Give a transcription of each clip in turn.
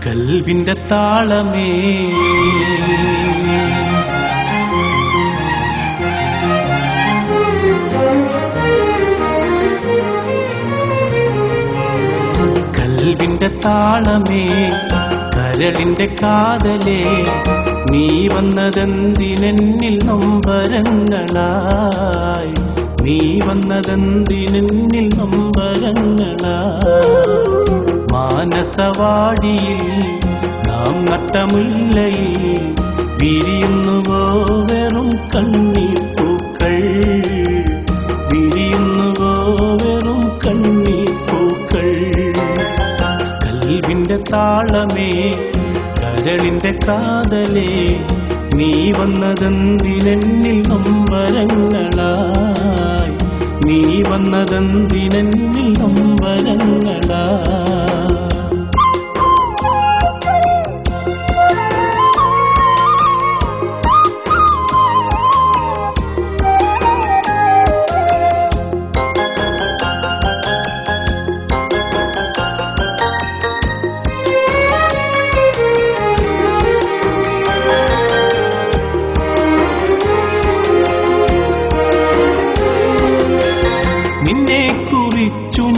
കൽവിന്റെ താളമേ കൽവിന്റെ താളമേ കരളിന്റെ കാതലേ നീ വന്നതെന്തിനെന്നിൽ നൊമ്പരങ്ങളായി നീ വന്നതെന്തിനെന്നിൽ നൊമ്പരങ്ങളായി മാനസവാടിയിൽ നാം നട്ടമുല്ലയിൽ വിരിയുന്നുവോ വെറും കണ്ണീർ പൂക്കൾ വിരിയുന്നുവോ വെറും കണ്ണീർ പൂക്കൾ കൽവിന്റെ താളമേ കരളിന്റെ കാതലേ നീ വന്നതെന്തിനെന്നിൽ നൊമ്പരങ്ങളായി നീ വന്നതെന്തിനെന്നിൽ നൊമ്പരങ്ങളായി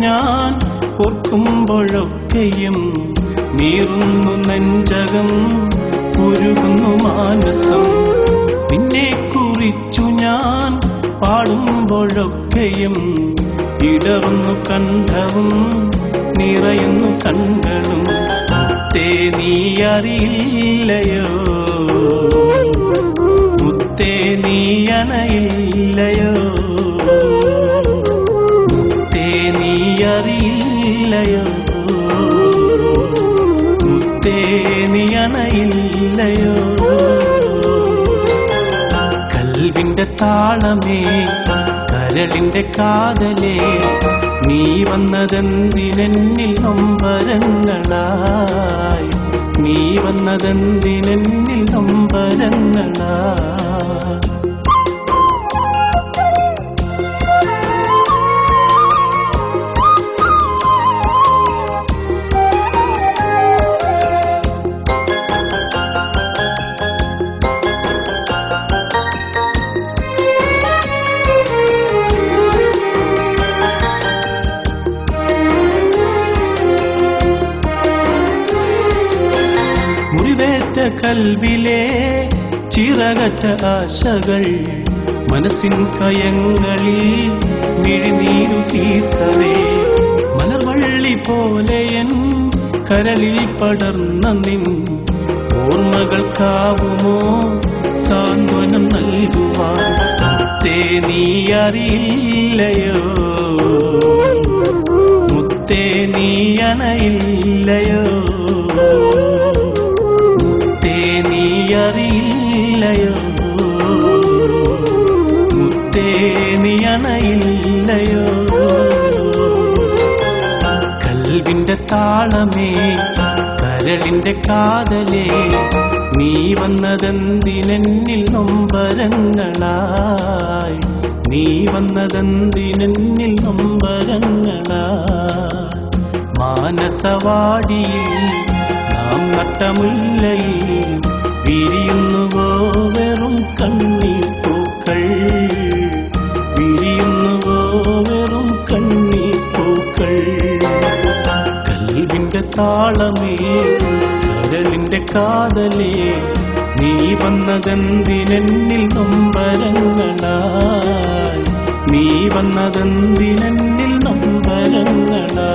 ഞാൻ ഓർക്കുമ്പോഴൊക്കെയും നീറുന്നു നെഞ്ചകം ഉരുകുന്നു മാനസം നിന്നെ കുറിച്ചു ഞാൻ പാടുമ്പോഴൊക്കെയും ഇടറുന്നു കണ്ഠവും നിറയുന്നു കണ്ണുകളും മുത്തേ നീ അറിയില്ലയോ മുത്തേ നീ അണയില്ലയോ അറിയില്ലയോ മുത്തേ നീ അണയില്ലയോ കൽവിന്റെ താളമേ കരളിന്റെ കാതലേ നീ വന്നതെന്തിനെന്നിൽ നൊമ്പരങ്ങളായി നീ വന്നതെന്തിനെന്നിൽ നൊമ്പരങ്ങളായി മുറിവേറ്റ കൽവിലെ ചിറകറ്റ ആശകൾ മനസ്സിൻ കയങ്ങളിൽ മിഴിനീരു തീർക്കവേ മലർവള്ളി പോലെയൻ കരളിൽ പടർന്ന നിൻ ഓർമ്മകൾക്കാവുമോ സാന്ത്വനം നൽകുവാൻ മുത്തേ നീ അറിയില്ലയോ മുത്തേ നീ അണയില്ലയോ അറിയില്ലയോ മുത്തേ നീ അണയില്ലയോ കൽവിന്റെ താളമേ കരളിന്റെ കാതലേ നീ വന്നതെന്തിനെന്നിൽ നൊമ്പരങ്ങളായി നീ വന്നതെന്തിനെന്നിൽ നൊമ്പരങ്ങളായി മാനസവാടിയിൽ നാം നട്ടമുല്ലയിൽ വിരിയുന്നുവോ വെറും കണ്ണീർ പൂക്കൾ വിരിയുന്നുവോ വെറും കണ്ണീർ പൂക്കൾ കൽവിന്റെ താളമേ കരളിന്റെ കാതലേ നീ വന്നതെന്തിനെന്നിൽ നൊമ്പരങ്ങളായി നീ വന്നതെന്തിനെന്നിൽ നൊമ്പരങ്ങളായി